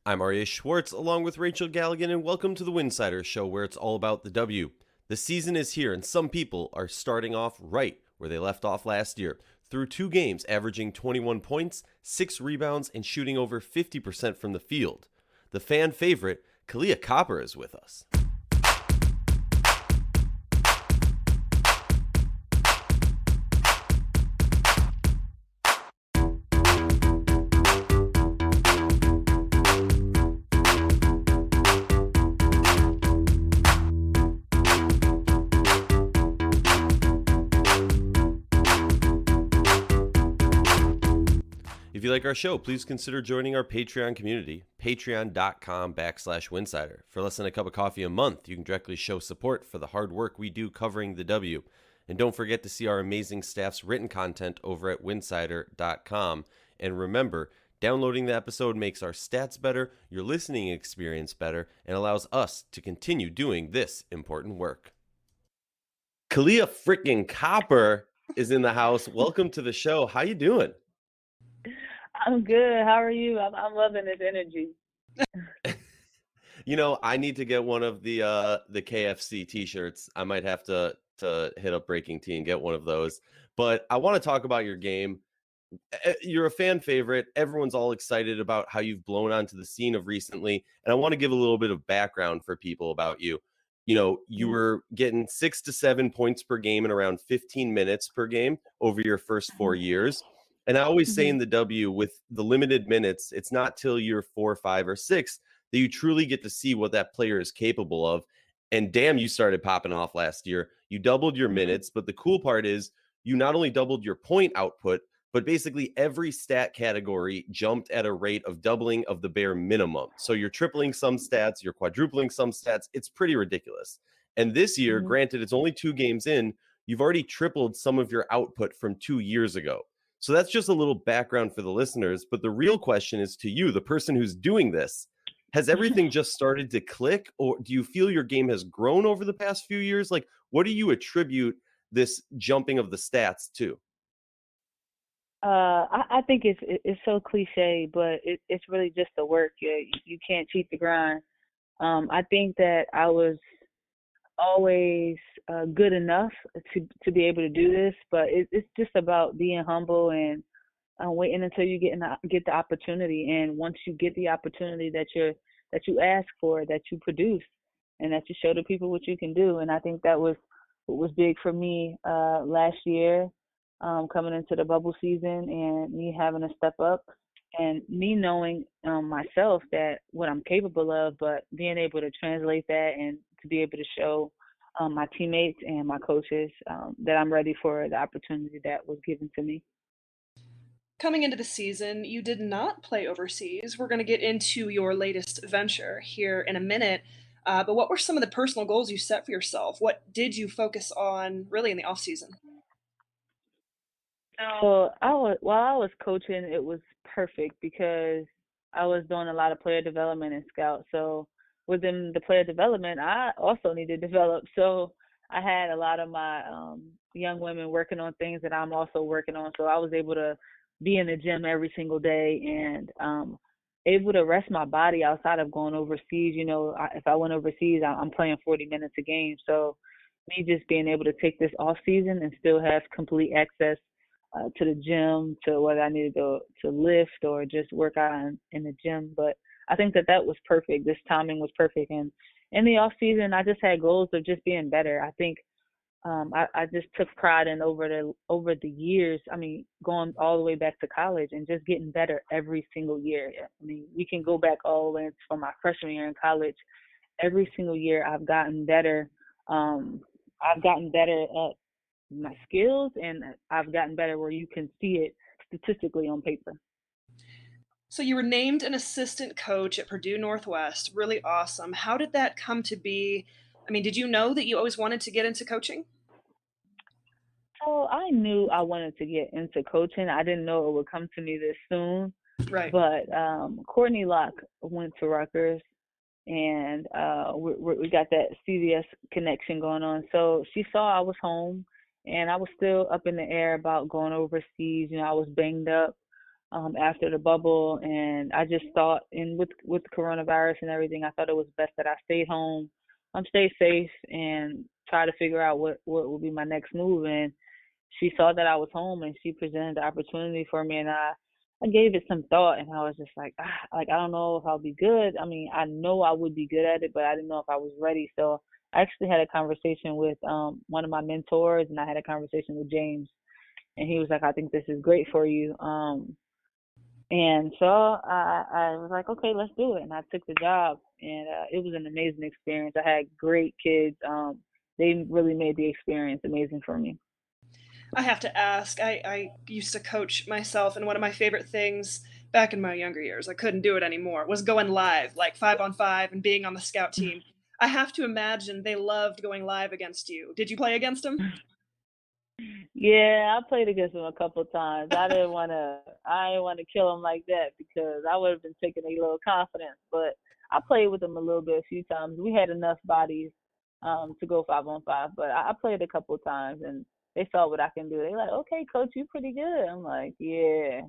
I'm Aryeh Schwartz along with Rachel Galligan, and welcome to the Winsidr show where it's all about the W. The season is here, and some people are starting off right where they left off last year. Through 2 games, averaging 21 points, 6 rebounds, and shooting over 50% from the field. The fan favorite, Kahleah Copper, is with us. If you like our show, please consider joining our Patreon community, patreon.com/Winsidr. For less than a cup of coffee a month, you can directly show support for the hard work we do covering the W. And don't forget to see our amazing staff's written content over at winsidr.com. And remember, downloading the episode makes our stats better, your listening experience better, and allows us to continue doing this important work. Kahleah freaking Copper is in the house. Welcome to the show. How you doing? I'm good. How are you? I'm loving this energy. I need to get one of the KFC t-shirts. I might have to hit up Breaking Tea and get one of those. But I want to talk about your game. You're a fan favorite. Everyone's all excited about how you've blown onto the scene of recently. And I want to give a little bit of background for people about you. You were getting 6 to 7 points per game and around 15 minutes per game over your first 4 years. And I always say in the W, with the limited minutes, it's not till year 4, 5, or 6 that you truly get to see what that player is capable of. And damn, you started popping off last year. You doubled your minutes, but the cool part is you not only doubled your point output, but basically every stat category jumped at a rate of doubling of the bare minimum. So you're tripling some stats, you're quadrupling some stats. It's pretty ridiculous. And this year, granted, it's only 2 games in, you've already tripled some of your output from 2 years ago. So that's just a little background for the listeners. But the real question is to you, the person who's doing this. Has everything just started to click, or do you feel your game has grown over the past few years? Like, what do you attribute this jumping of the stats to? I think it's so cliche, but it's really just the work. You can't cheat the grind. I think that I was always good enough to be able to do this, but it's just about being humble and waiting until you get the opportunity. And once you get the opportunity that you ask for, that you produce, and that you show the people what you can do. And I think that was what was big for me last year, coming into the bubble season, and me having to step up, and me knowing myself that what I'm capable of, but being able to translate that and to be able to show my teammates and my coaches that I'm ready for the opportunity that was given to me. Coming into the season, you did not play overseas. We're going to get into your latest venture here in a minute. But what were some of the personal goals you set for yourself? What did you focus on really in the off season? So while I was coaching, it was perfect because I was doing a lot of player development and scout. So within the player development, I also need to develop. So I had a lot of my young women working on things that I'm also working on. So I was able to be in the gym every single day and able to rest my body outside of going overseas. If I went overseas, I'm playing 40 minutes a game. So me just being able to take this off season and still have complete access to the gym, to whether I needed to lift or just work out in the gym. But I think that was perfect. This timing was perfect. And in the off season, I just had goals of just being better. I think I just took pride in over the years. I mean, going all the way back to college and just getting better every single year. I mean, we can go back all the way from my freshman year in college. Every single year, I've gotten better. I've gotten better at my skills, and I've gotten better where you can see it statistically on paper. So you were named an assistant coach at Purdue Northwest. Really awesome. How did that come to be? I mean, did you know that you always wanted to get into coaching? So I knew I wanted to get into coaching. I didn't know it would come to me this soon. Right. But Courtney Locke went to Rutgers, and we got that CVS connection going on. So she saw I was home, and I was still up in the air about going overseas. I was banged up. after the bubble, and I just thought, and with coronavirus and everything, I thought it was best that I stayed home, stay safe, and try to figure out what would be my next move. And she saw that I was home, and she presented the opportunity for me, and I gave it some thought, and I was just like, like I don't know if I'll be good. I mean, I know I would be good at it, but I didn't know if I was ready. So I actually had a conversation with one of my mentors, and I had a conversation with James, and he was like, I think this is great for you. And so I was like, okay, let's do it. And I took the job, and it was an amazing experience. I had great kids. They really made the experience amazing for me. I have to ask, I used to coach myself, and one of my favorite things back in my younger years, I couldn't do it anymore, was going live, like 5-on-5 and being on the scout team. I have to imagine they loved going live against you. Did you play against them? Yeah, I played against them a couple times. I didn't want to kill them like that because I would have been taking a little confidence. But I played with them a little bit, a few times. We had enough bodies to go 5-on-5, but I played a couple times, and they saw what I can do. They're like, okay, coach, you pretty good. I'm like, yeah.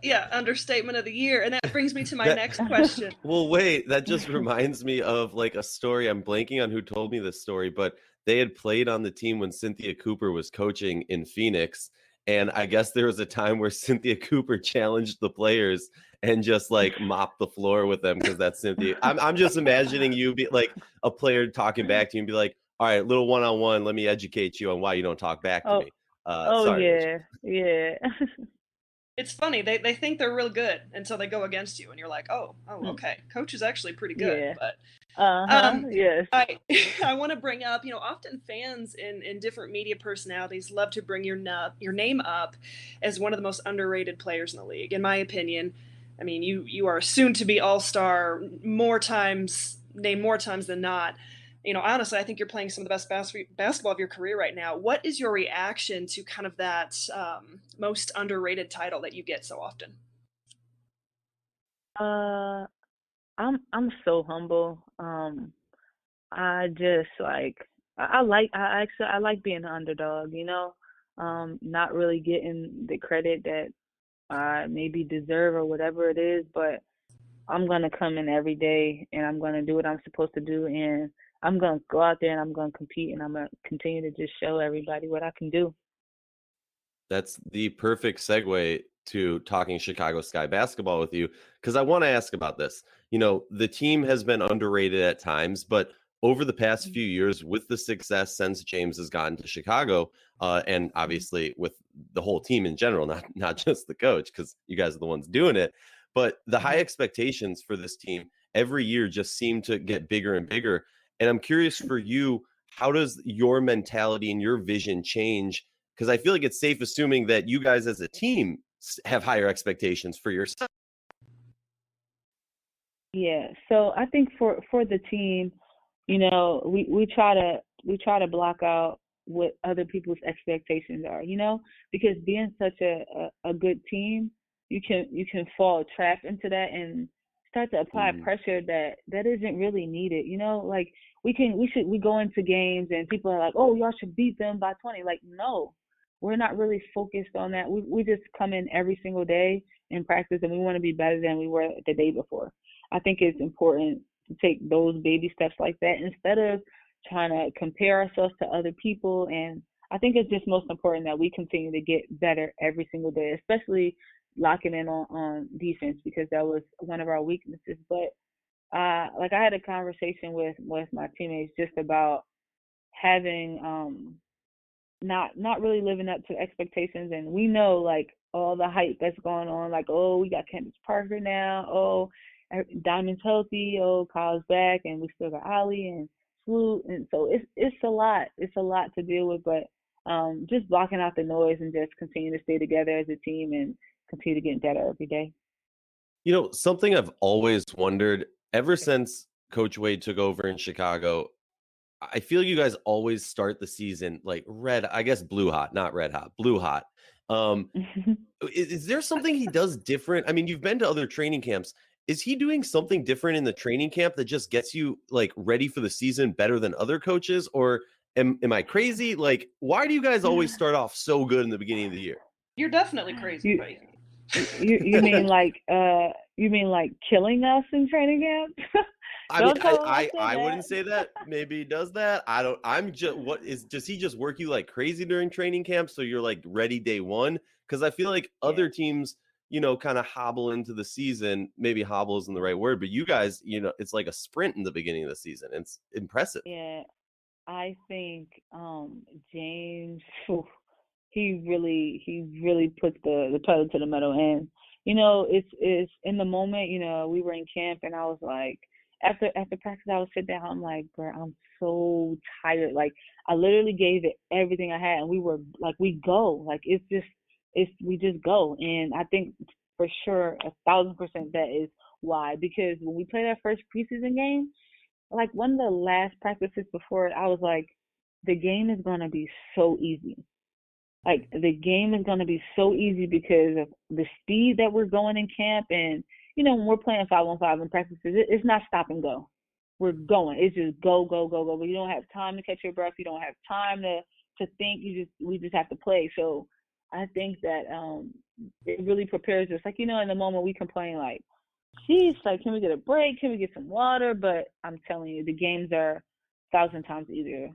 Yeah, understatement of the year. And that brings me to my next question. Well, wait, that just reminds me of like a story. I'm blanking on who told me this story, but they had played on the team when Cynthia Cooper was coaching in Phoenix. And I guess there was a time where Cynthia Cooper challenged the players and just like mopped the floor with them because that's Cynthia. I'm just imagining you be like a player talking back to you and be like, all right, little one-on-one, let me educate you on why you don't talk back to me. Sorry, yeah, yeah. It's funny. They think they're real good until they go against you, and you're like, oh, okay. Coach is actually pretty good. Yeah. But Yes. I want to bring up, often fans in different media personalities love to bring your name up as one of the most underrated players in the league. In my opinion, I mean, you are soon to be all-star named more times than not. Honestly, I think you're playing some of the best basketball of your career right now. What is your reaction to kind of that most underrated title that you get so often? I'm so humble. I just like I like being an underdog, not really getting the credit that I maybe deserve or whatever it is, but I'm gonna come in every day and I'm gonna do what I'm supposed to do, and I'm gonna go out there and I'm gonna compete, and I'm gonna continue to just show everybody what I can do. That's the perfect segue to talking Chicago Sky basketball with you because I want to ask about this. The team has been underrated at times, but over the past few years, with the success since James has gotten to Chicago, and obviously with the whole team in general, not just the coach, because you guys are the ones doing it, but the high expectations for this team every year just seem to get bigger and bigger. And I'm curious for you, how does your mentality and your vision change? Because I feel like it's safe assuming that you guys as a team have higher expectations for yourself. Yeah. So I think for the team, we try to block out what other people's expectations are, because being such a good team, you can fall trapped into that and start to apply pressure that isn't really needed. Like we go into games and people are like, oh, y'all should beat them by 20. Like, no, we're not really focused on that. We just come in every single day in practice and we want to be better than we were the day before. I think it's important to take those baby steps like that instead of trying to compare ourselves to other people. And I think it's just most important that we continue to get better every single day, especially locking in on defense, because that was one of our weaknesses. But I had a conversation with my teammates just about having not really living up to expectations. And we know like all the hype that's going on, like, oh, we got Candace Parker now, oh, Diamond's healthy, oh, Kyle's back, and we still got Ollie and Swoop, and so it's a lot to deal with, but just blocking out the noise and just continue to stay together as a team and continue to get better every day. Something I've always wondered ever since Coach Wade took over in Chicago, I feel you guys always start the season like blue hot, not red hot, blue hot. Is there something he does different? I mean, you've been to other training camps. Is he doing something different in the training camp that just gets you like ready for the season better than other coaches? Or am I crazy? Like, why do you guys always start off so good in the beginning of the year? You're definitely crazy, buddy. You mean like killing us in training camp? I mean, Don't tell him I said I that. wouldn't say that. Maybe he does that. I don't. I'm just. What is? Does he just work you like crazy during training camp so you're like ready day one? Because I feel like Yeah. other teams, kind of hobble into the season. Maybe hobble isn't the right word, but you guys, it's like a sprint in the beginning of the season. It's impressive. Yeah. I think James, phew, he really puts the pedal to the metal, and it's in the moment. We were in camp, and I was like, after practice, I would sit down. I'm like, bro, I'm so tired. Like, I literally gave it everything I had, and we were like, we go. Like, we just go, and I think for sure 1,000% that is why, because when we played our first preseason game, like one of the last practices before it, I was like, the game is gonna be so easy. Like the game is gonna be so easy because of the speed that we're going in camp, and when we're playing 5-on-5 in practices, it's not stop and go. We're going. It's just go, go, go, go. But you don't have time to catch your breath. You don't have time to think. We just have to play. So I think that it really prepares us. Like in the moment we complain like, geez, like, can we get a break? Can we get some water? But I'm telling you, the games are 1,000 times easier.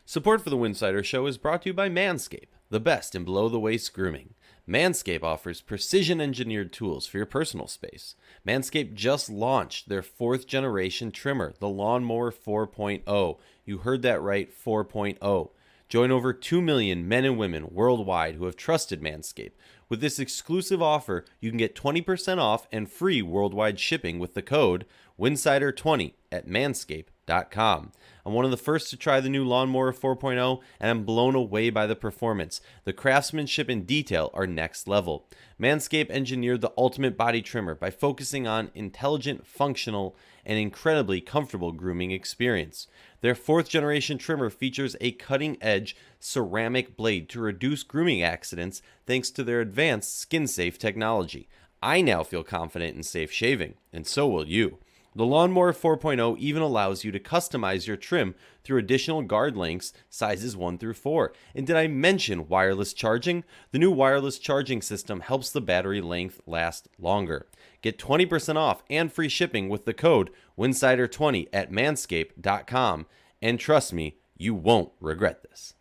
Support for the Winsidr Show is brought to you by Manscaped, the best in below-the-waist grooming. Manscaped offers precision-engineered tools for your personal space. Manscaped just launched their 4th-generation trimmer, the Lawnmower 4.0. You heard that right, 4.0. Join over 2 million men and women worldwide who have trusted Manscaped. With this exclusive offer, you can get 20% off and free worldwide shipping with the code WINSIDR20 at manscaped.com. I'm one of the first to try the new Lawnmower 4.0, and I'm blown away by the performance. The craftsmanship and detail are next level. Manscaped engineered the ultimate body trimmer by focusing on intelligent, functional, and incredibly comfortable grooming experience. Their 4th-generation trimmer features a cutting-edge ceramic blade to reduce grooming accidents thanks to their advanced skin-safe technology. I now feel confident in safe shaving, and so will you. The Lawnmower 4.0 even allows you to customize your trim through additional guard lengths, sizes 1 through 4. And did I mention wireless charging? The new wireless charging system helps the battery length last longer. Get 20% off and free shipping with the code WINSIDR20 at manscaped.com. And trust me, you won't regret this.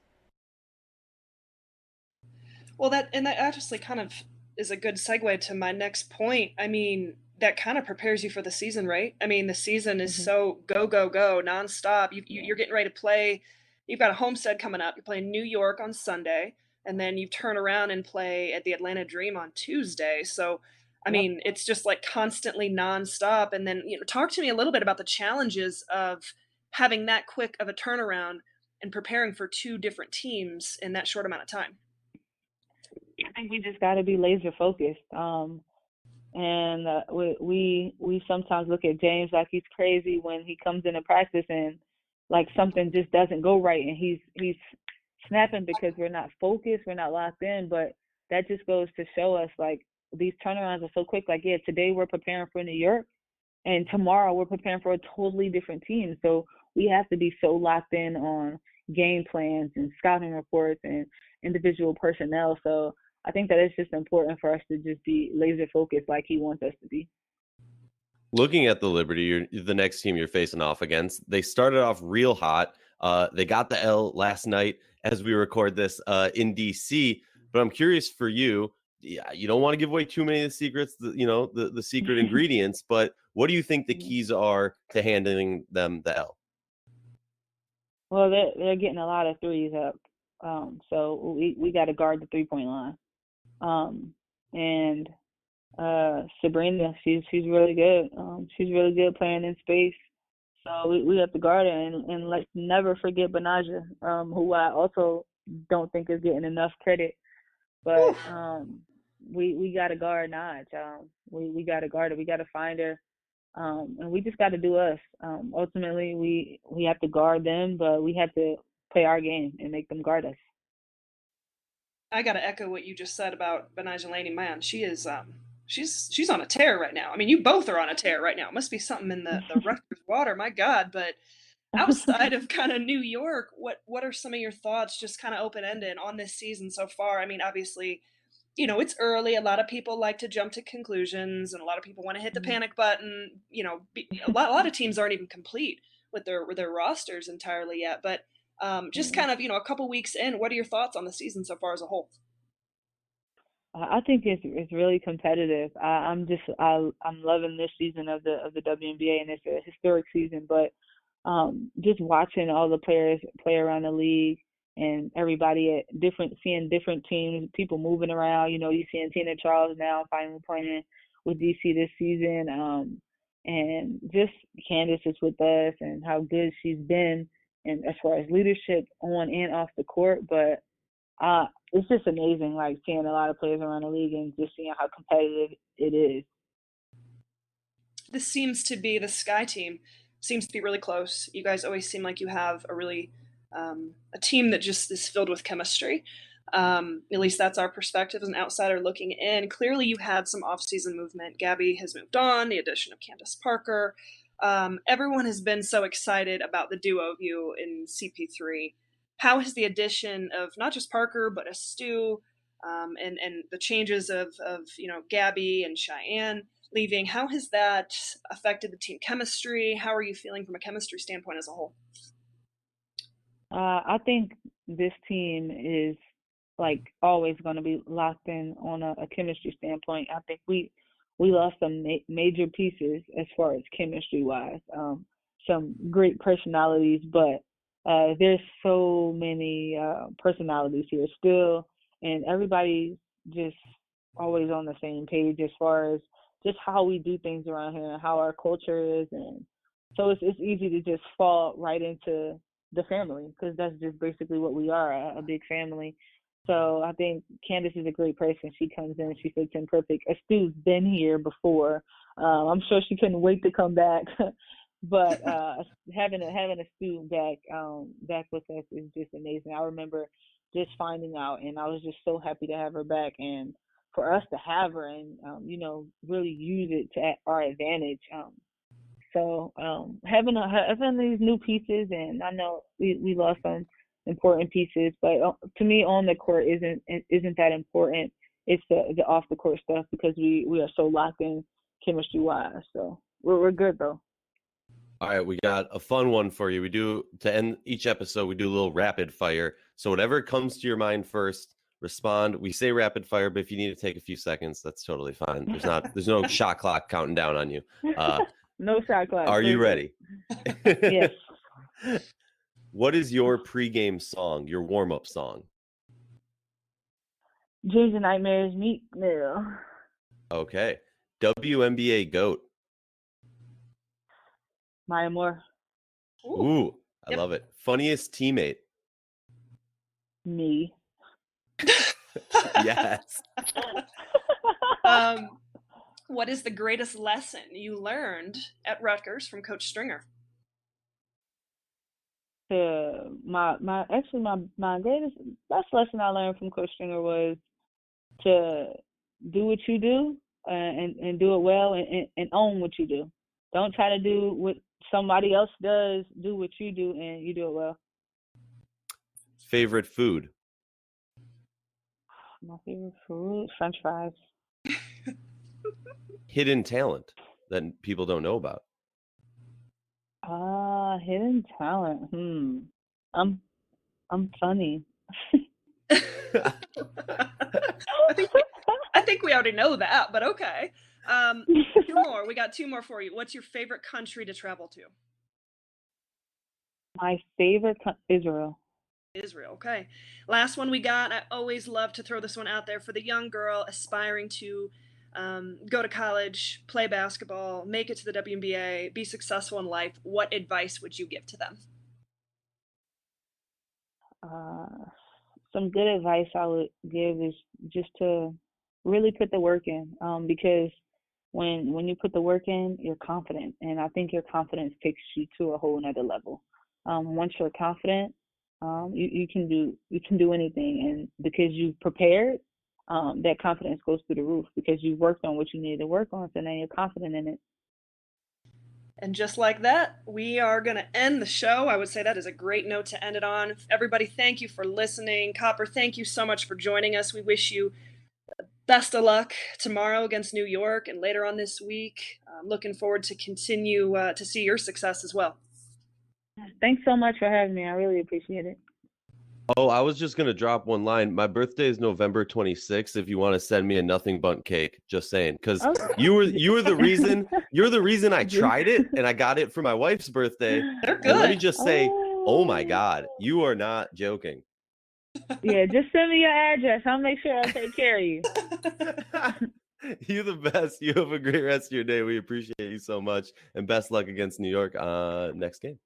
Well, that actually kind of is a good segue to my next point. I mean, that kind of prepares you for the season, right? I mean, the season is Hmm. so go go go nonstop. Yeah. You're getting ready to play. You've got a homestead coming up. You're playing New York on Sunday, and then you turn around and play at the Atlanta Dream on Tuesday. So, I Yep. mean, it's just like constantly nonstop. And then talk to me a little bit about the challenges of having that quick of a turnaround and preparing for two different teams in that short amount of time. I think we just got to be laser focused. And we sometimes look at James like he's crazy when he comes into practice and like something just doesn't go right, and he's snapping because we're not focused, we're not locked in. But that just goes to show us like these turnarounds are so quick. Like, yeah, today we're preparing for New York, and tomorrow we're preparing for a totally different team. So we have to be so locked in on game plans and scouting reports and individual personnel. So I think that it's just important for us to just be laser focused like he wants us to be. Looking at the Liberty, the next team you're facing off against, they started off real hot. They got the L last night as we record this in DC. But I'm curious for you. Yeah, you don't want to give away too many of the secrets, the secret ingredients. But what do you think the keys are to handling them the L? Well, they're getting a lot of threes up, so we got to guard the 3-point line. And Sabrina, she's really good. She's really good playing in space. So we have to guard her, and let's never forget Benaja, who I also don't think is getting enough credit. Whew. But we got to guard Naj. We got to guard her. We got to find her. And we just got to do us. Ultimately, we have to guard them, but we have to play our game and make them guard us. I gotta echo what you just said about Benijah Laney. Man, she is she's on a tear right now. I mean, you both are on a tear right now. It must be something in the Rutgers water, my God. But outside of kind of New York, what are some of your thoughts, just kind of open ended, on this season so far? I mean, obviously, it's early. A lot of people like to jump to conclusions, and a lot of people want to hit the Mhm. panic button. A lot of teams aren't even complete with their rosters entirely yet. But just Yeah. kind of a couple weeks in, what are your thoughts on the season so far as a whole? I think it's really competitive. I'm loving this season of the WNBA, and it's a historic season. But just watching all the players play around the league and everybody at seeing different teams, people moving around. You seeing Tina Charles now finally playing with DC this season. And just Candace is with us and how good she's been, and as far as leadership on and off the court. But it's just amazing, like seeing a lot of players around the league and just seeing how competitive it is. This seems to be the Sky team. Seems to be really close. You guys always seem like you have a team that just is filled with chemistry. At least that's our perspective as an outsider looking in. Clearly, you had some off-season movement. Gabby has moved on. The addition of Candace Parker. Everyone has been so excited about the duo of you in CP3. How has the addition of not just Parker but Stu, and the changes of Gabby and Cheyenne leaving, how has that affected the team chemistry? How are you feeling from a chemistry standpoint as a whole? I think this team is like always going to be locked in on a chemistry standpoint. I think we lost some major pieces as far as chemistry wise. Some great personalities, but there's so many personalities here still, and everybody's just always on the same page as far as just how we do things around here and how our culture is, and so it's easy to just fall right into the family because that's just basically what we are, a big family. So I think Candace is a great person. She comes in, she fits in perfect. Astu's been here before. I'm sure she couldn't wait to come back. But having Astu back with us is just amazing. I remember just finding out, and I was just so happy to have her back, and for us to have her and really use it to our advantage. So having these new pieces, and I know we lost some important pieces, but to me on the court isn't that important. It's the off the court stuff because we are so locked in chemistry wise. So we're good though. All right, we got a fun one for you. We do to end each episode, we do a little rapid fire. So whatever comes to your mind first, respond. We say rapid fire, but if you need to take a few seconds, that's totally fine. There's no shot clock counting down on you. No shot clock. Are you ready? Yes. What is your pregame song, your warm-up song? Dreams and Nightmares, Meek Mill. Okay. WNBA GOAT. Maya Moore. Ooh, I Yep. love it. Funniest teammate. Me. Yes. What is the greatest lesson you learned at Rutgers from Coach Stringer? My best lesson I learned from Coach Stringer was to do what you do and do it well and own what you do. Don't try to do what somebody else does. Do what you do and you do it well. Favorite food. My favorite food, French fries. Hidden talent that people don't know about. Hidden talent. I'm funny. I think we already know that, but okay. Two more. We got two more for you. What's your favorite country to travel to? My favorite Israel. Israel. Okay. Last one we got. I always love to throw this one out there for the young girl aspiring to go to college, play basketball, make it to the WNBA, be successful in life. What advice would you give to them? Some good advice I would give is just to really put the work in, because when you put the work in, you're confident, and I think your confidence takes you to a whole nother level. Once you're confident, you can do anything, and because you've prepared, that confidence goes through the roof because you worked on what you needed to work on, so now you're confident in it. And just like that, we are going to end the show. I would say that is a great note to end it on. Everybody, thank you for listening. Copper, thank you so much for joining us. We wish you Best of luck tomorrow against New York and later on this week. I'm looking forward to continue to see your success as well. Thanks so much for having me. I really appreciate it. Oh, I was just gonna drop one line. My birthday is November 26th. If you want to send me a nothing bundt cake, just saying, because Okay. you were the reason. You're the reason I tried it, and I got it for my wife's birthday. They're And let me good. just say, oh my God, you are not joking. Yeah, just send me your address. I'll make sure I take care of you. You're the best. You have a great rest of your day. We appreciate you so much, and best luck against New York next game.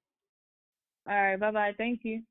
All right, bye-bye. Thank you.